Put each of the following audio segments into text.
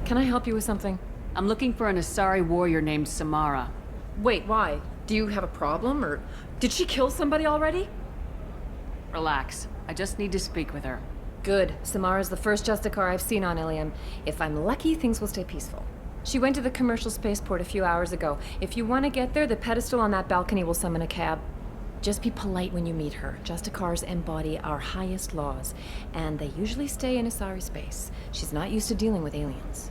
Can I help you with something? I'm looking for an Asari warrior named Samara. Wait, why? Do you have a problem, or did she kill somebody already? Relax. I just need to speak with her. Good. Samara's the first Justicar I've seen on Illium. If I'm lucky, things will stay peaceful. She went to the commercial spaceport a few hours ago. If you want to get there, the pedestal on that balcony will summon a cab. Just be polite when you meet her. Justicars embody our highest laws, and they usually stay in Asari space. She's not used to dealing with aliens.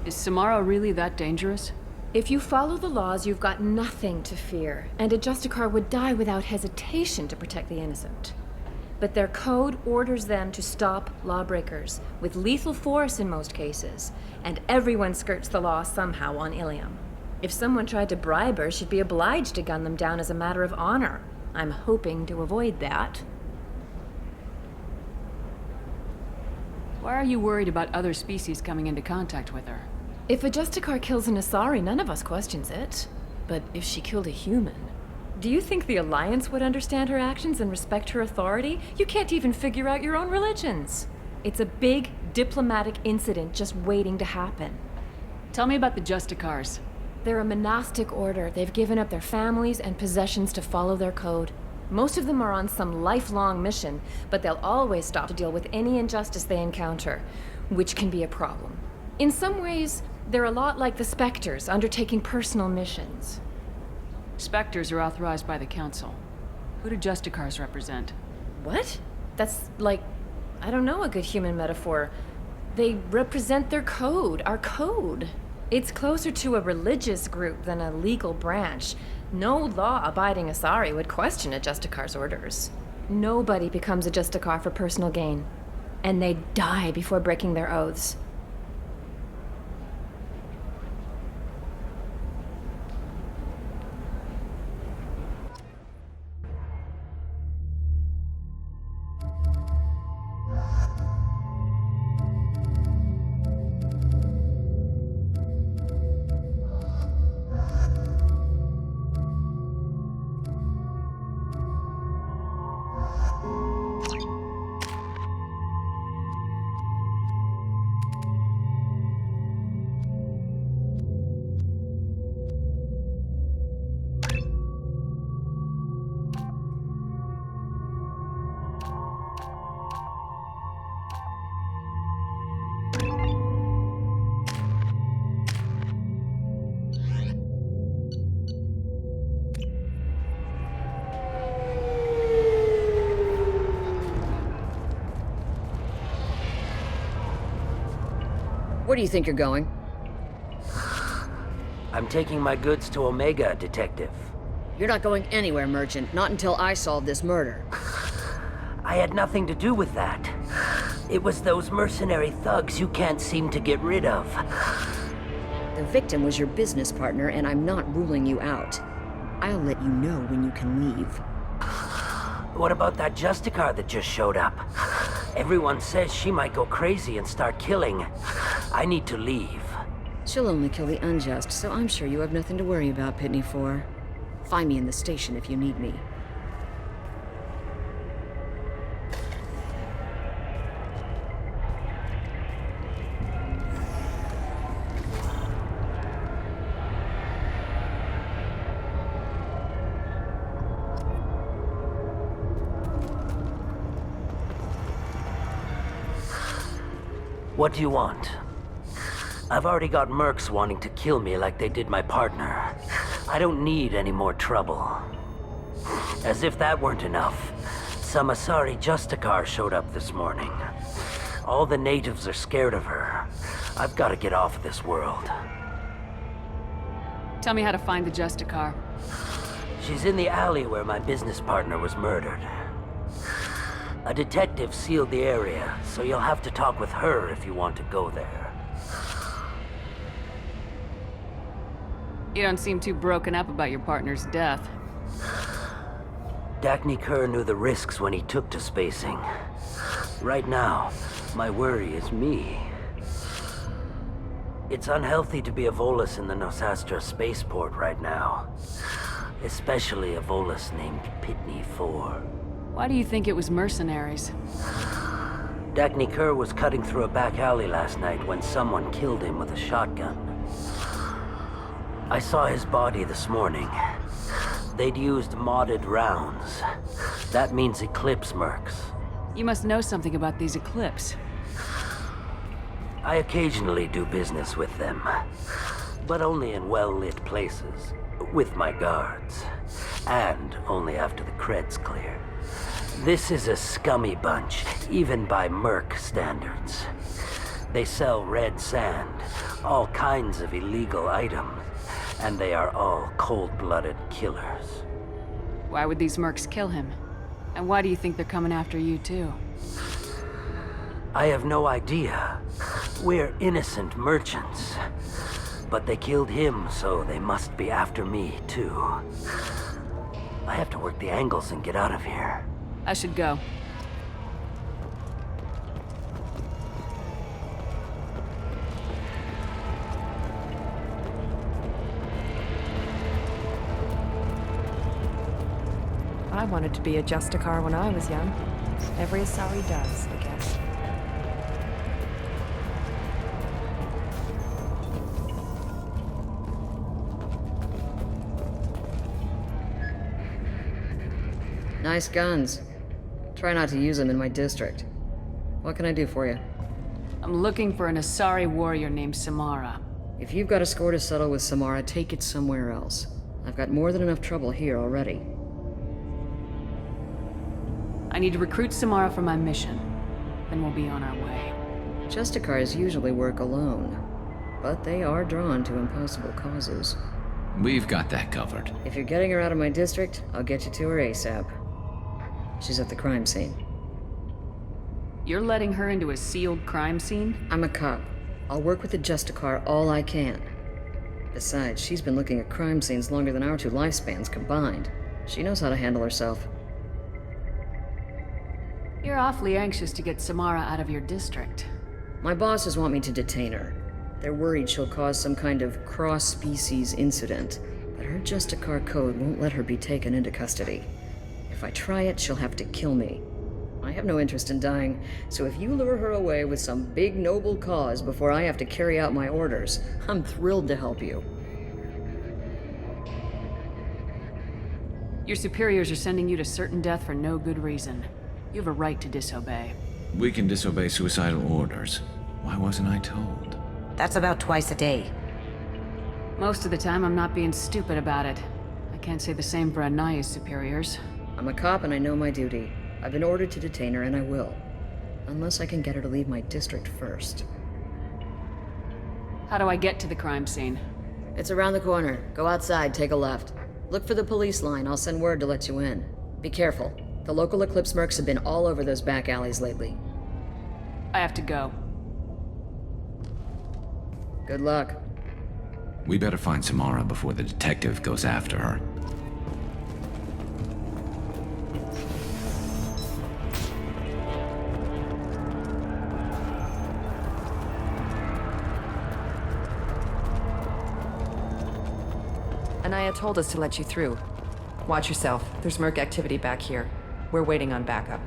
Is Samara really that dangerous? If you follow the laws, you've got nothing to fear, and a Justicar would die without hesitation to protect the innocent. But their code orders them to stop lawbreakers, with lethal force in most cases, and everyone skirts the law somehow on Illium. If someone tried to bribe her, she'd be obliged to gun them down as a matter of honor. I'm hoping to avoid that. Why are you worried about other species coming into contact with her? If a Justicar kills an Asari, none of us questions it. But if she killed a human... Do you think the Alliance would understand her actions and respect her authority? You can't even figure out your own religions. It's a big diplomatic incident just waiting to happen. Tell me about the Justicars. They're a monastic order. They've given up their families and possessions to follow their code. Most of them are on some lifelong mission, but they'll always stop to deal with any injustice they encounter, which can be a problem. In some ways, they're a lot like the Spectres, undertaking personal missions. Spectres are authorized by the Council. Who do Justicars represent? What? That's like, I don't know, a good human metaphor. They represent their code, our code. It's closer to a religious group than a legal branch. No law-abiding Asari would question a Justicar's orders. Nobody becomes a Justicar for personal gain. And they die before breaking their oaths. Where do you think you're going? I'm taking my goods to Omega, Detective. You're not going anywhere, Merchant. Not until I solve this murder. I had nothing to do with that. It was those mercenary thugs you can't seem to get rid of. The victim was your business partner, and I'm not ruling you out. I'll let you know when you can leave. What about that Justicar that just showed up? Everyone says she might go crazy and start killing. I need to leave. She'll only kill the unjust, so I'm sure you have nothing to worry about, Pitne For. Find me in the station if you need me. What do you want? I've already got mercs wanting to kill me like they did my partner. I don't need any more trouble. As if that weren't enough, some Asari Justicar showed up this morning. All the natives are scared of her. I've got to get off this world. Tell me how to find the Justicar. She's in the alley where my business partner was murdered. A detective sealed the area, so you'll have to talk with her if you want to go there. You don't seem too broken up about your partner's death. Dacne Kerr knew the risks when he took to spacing. Right now, my worry is me. It's unhealthy to be a Volus in the Nosastra spaceport right now. Especially a Volus named Pitne For. Why do you think it was mercenaries? Dagny Kerr was cutting through a back alley last night when someone killed him with a shotgun. I saw his body this morning. They'd used modded rounds. That means Eclipse mercs. You must know something about these Eclipse. I occasionally do business with them, but only in well-lit places, with my guards, and only after the cred's clear. This is a scummy bunch, even by merc standards. They sell red sand, all kinds of illegal items, and they are all cold-blooded killers. Why would these mercs kill him? And why do you think they're coming after you, too? I have no idea. We're innocent merchants. But they killed him, so they must be after me, too. I have to work the angles and get out of here. I should go. I wanted to be a Justicar when I was young. Every Asari does, I guess. Nice guns. Try not to use them in my district. What can I do for you? I'm looking for an Asari warrior named Samara. If you've got a score to settle with Samara, take it somewhere else. I've got more than enough trouble here already. I need to recruit Samara for my mission. Then we'll be on our way. Justicars usually work alone, but they are drawn to impossible causes. We've got that covered. If you're getting her out of my district, I'll get you to her ASAP. She's at the crime scene. You're letting her into a sealed crime scene? I'm a cop. I'll work with the Justicar all I can. Besides, she's been looking at crime scenes longer than our two lifespans combined. She knows how to handle herself. You're awfully anxious to get Samara out of your district. My bosses want me to detain her. They're worried she'll cause some kind of cross-species incident, but her Justicar code won't let her be taken into custody. If I try it, she'll have to kill me. I have no interest in dying, so if you lure her away with some big noble cause before I have to carry out my orders, I'm thrilled to help you. Your superiors are sending you to certain death for no good reason. You have a right to disobey. We can disobey suicidal orders. Why wasn't I told? That's about twice a day. Most of the time, I'm not being stupid about it. I can't say the same for Anaya's superiors. I'm a cop and I know my duty. I've been ordered to detain her and I will. Unless I can get her to leave my district first. How do I get to the crime scene? It's around the corner. Go outside, take a left. Look for the police line. I'll send word to let you in. Be careful. The local Eclipse mercs have been all over those back alleys lately. I have to go. Good luck. We better find Samara before the detective goes after her. Anaya told us to let you through. Watch yourself. There's merc activity back here. We're waiting on backup.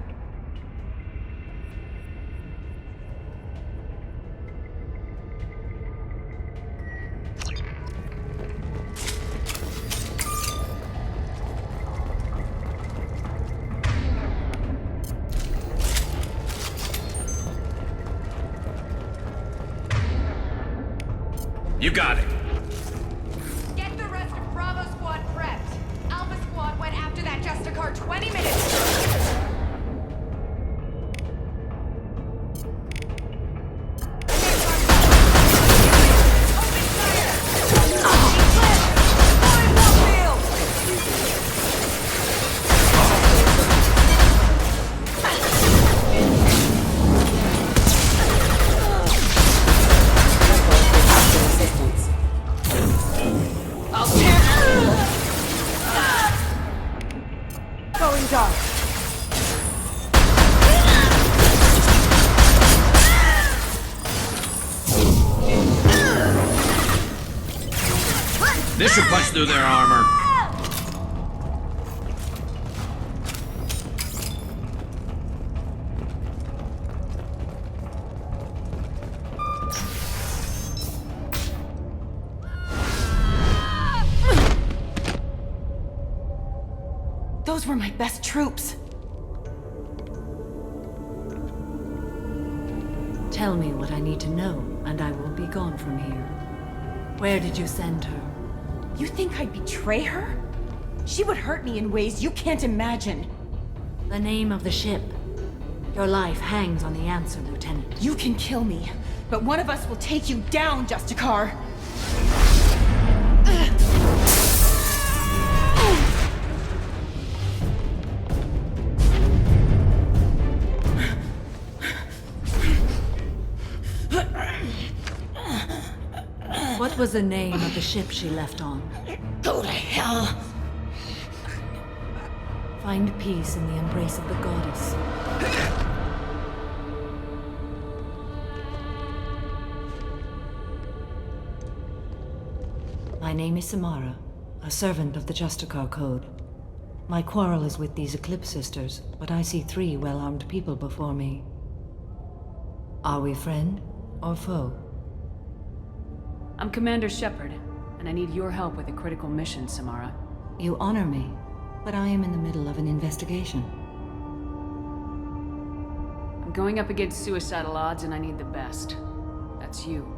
You got it. Get the rest of Bravo Squad prepped. Alpha Squad went after that Justicar 20 minutes ago. This should punch through their armor. Those were my best troops. Tell me what I need to know, and I will be gone from here. Where did you send her? You think I'd betray her? She would hurt me in ways you can't imagine. The name of the ship. Your life hangs on the answer, Lieutenant. You can kill me, but one of us will take you down, Justicar. What was the name of the ship she left on? Go to hell. Find peace in the embrace of the goddess. My name is Samara, a servant of the Justicar Code. My quarrel is with these Eclipse Sisters, but I see 3 well-armed people before me. Are we friend or foe? I'm Commander Shepard, and I need your help with a critical mission, Samara. You honor me, but I am in the middle of an investigation. I'm going up against suicidal odds, and I need the best. That's you.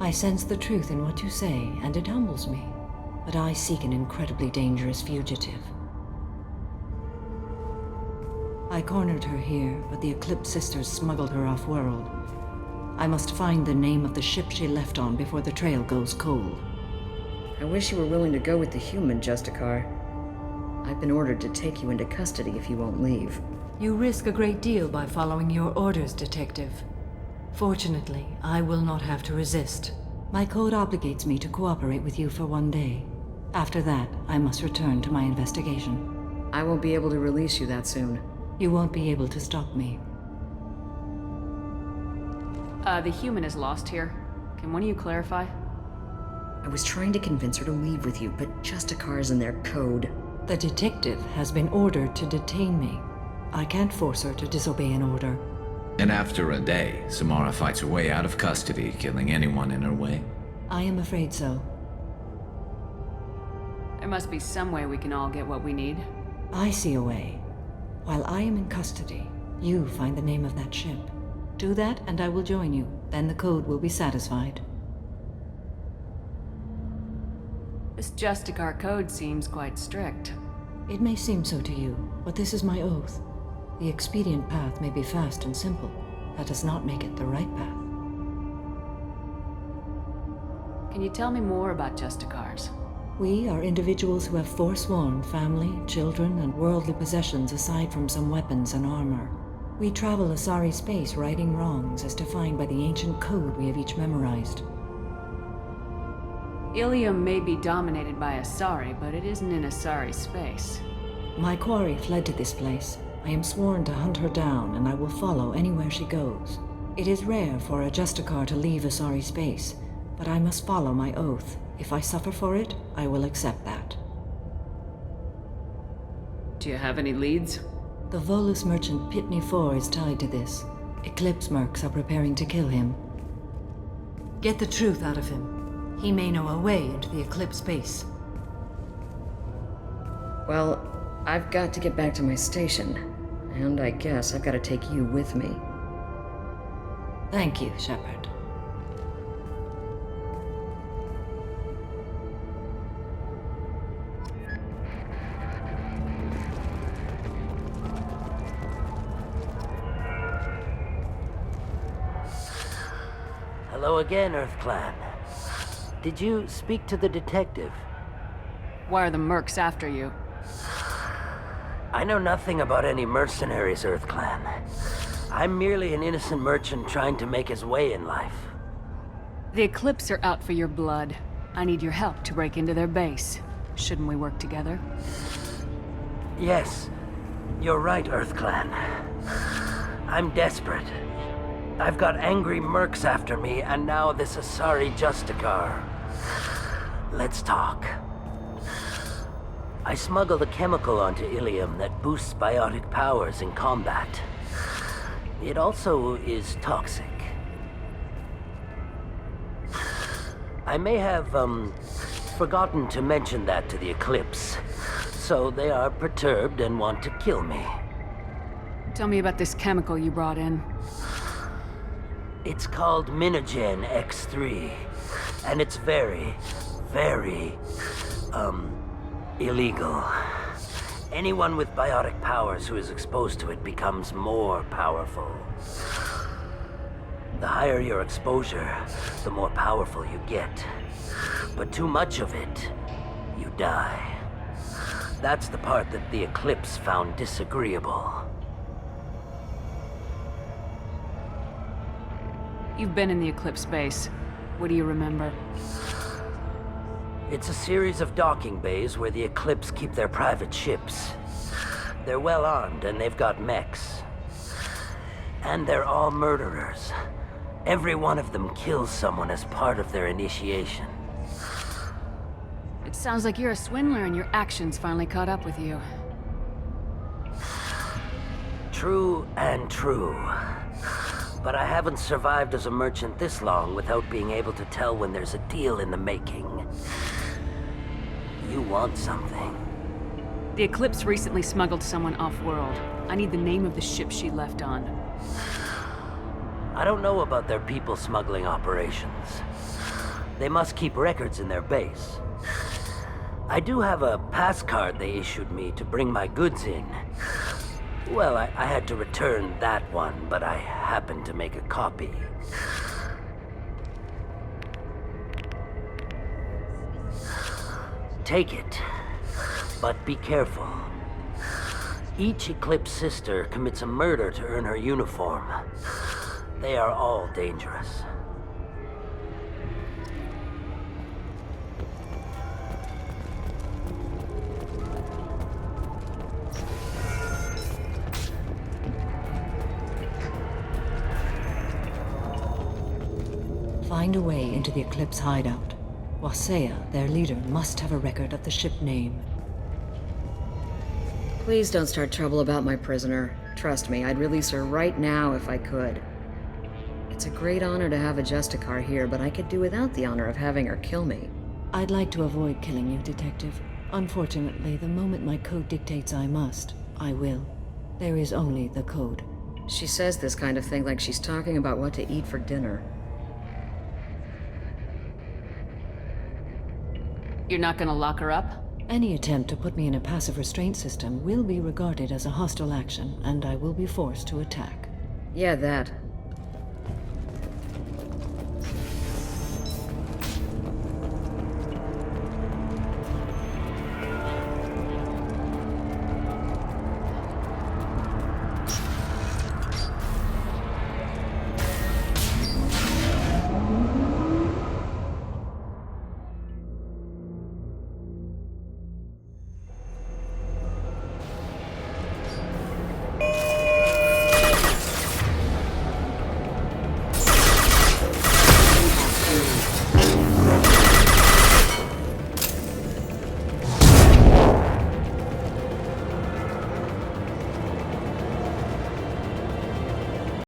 I sense the truth in what you say, and it humbles me. But I seek an incredibly dangerous fugitive. I cornered her here, but the Eclipse Sisters smuggled her off-world. I must find the name of the ship she left on before the trail goes cold. I wish you were willing to go with the human, Justicar. I've been ordered to take you into custody if you won't leave. You risk a great deal by following your orders, Detective. Fortunately, I will not have to resist. My code obligates me to cooperate with you for 1 day. After that, I must return to my investigation. I won't be able to release you that soon. You won't be able to stop me. The human is lost here. Can one of you clarify? I was trying to convince her to leave with you, but Justicar's in their code. The detective has been ordered to detain me. I can't force her to disobey an order. And after a day, Samara fights her way out of custody, killing anyone in her way. I am afraid so. There must be some way we can all get what we need. I see a way. While I am in custody, you find the name of that ship. Do that, and I will join you. Then the code will be satisfied. This Justicar code seems quite strict. It may seem so to you, but this is my oath. The expedient path may be fast and simple. That does not make it the right path. Can you tell me more about Justicars? We are individuals who have forsworn family, children, and worldly possessions aside from some weapons and armor. We travel Asari space righting wrongs as defined by the ancient code we have each memorized. Illium may be dominated by Asari, but it isn't in Asari space. My quarry fled to this place. I am sworn to hunt her down, and I will follow anywhere she goes. It is rare for a Justicar to leave Asari space, but I must follow my oath. If I suffer for it, I will accept that. Do you have any leads? The Volus merchant Pitne For is tied to this. Eclipse mercs are preparing to kill him. Get the truth out of him. He may know a way into the Eclipse base. Well, I've got to get back to my station. And I guess I've got to take you with me. Thank you, Shepard. Hello again, Earth Clan. Did you speak to the detective? Why are the mercs after you? I know nothing about any mercenaries, Earth Clan. I'm merely an innocent merchant trying to make his way in life. The Eclipse are out for your blood. I need your help to break into their base. Shouldn't we work together? Yes, you're right, Earth Clan. I'm desperate. I've got angry mercs after me, and now this Asari Justicar. Let's talk. I smuggled a chemical onto Illium that boosts biotic powers in combat. It also is toxic. I may have, forgotten to mention that to the Eclipse. So they are perturbed and want to kill me. Tell me about this chemical you brought in. It's called Minogen X3, and it's very, very, illegal. Anyone with biotic powers who is exposed to it becomes more powerful. The higher your exposure, the more powerful you get. But too much of it, you die. That's the part that the Eclipse found disagreeable. You've been in the Eclipse base. What do you remember? It's a series of docking bays where the Eclipse keep their private ships. They're well armed and they've got mechs. And they're all murderers. Every one of them kills someone as part of their initiation. It sounds like you're a swindler and your actions finally caught up with you. True and true. But I haven't survived as a merchant this long without being able to tell when there's a deal in the making. You want something. The Eclipse recently smuggled someone off-world. I need the name of the ship she left on. I don't know about their people smuggling operations. They must keep records in their base. I do have a pass card they issued me to bring my goods in. Well, I had to return that one, but I happened to make a copy. Take it, but be careful. Each Eclipse sister commits a murder to earn her uniform. They are all dangerous. Find a way into the Eclipse hideout. Wasea, their leader, must have a record of the ship name. Please don't start trouble about my prisoner. Trust me, I'd release her right now if I could. It's a great honor to have a Justicar here, but I could do without the honor of having her kill me. I'd like to avoid killing you, Detective. Unfortunately, the moment my code dictates I must, I will. There is only the code. She says this kind of thing like she's talking about what to eat for dinner. You're not gonna lock her up? Any attempt to put me in a passive restraint system will be regarded as a hostile action, and I will be forced to attack. Yeah, that.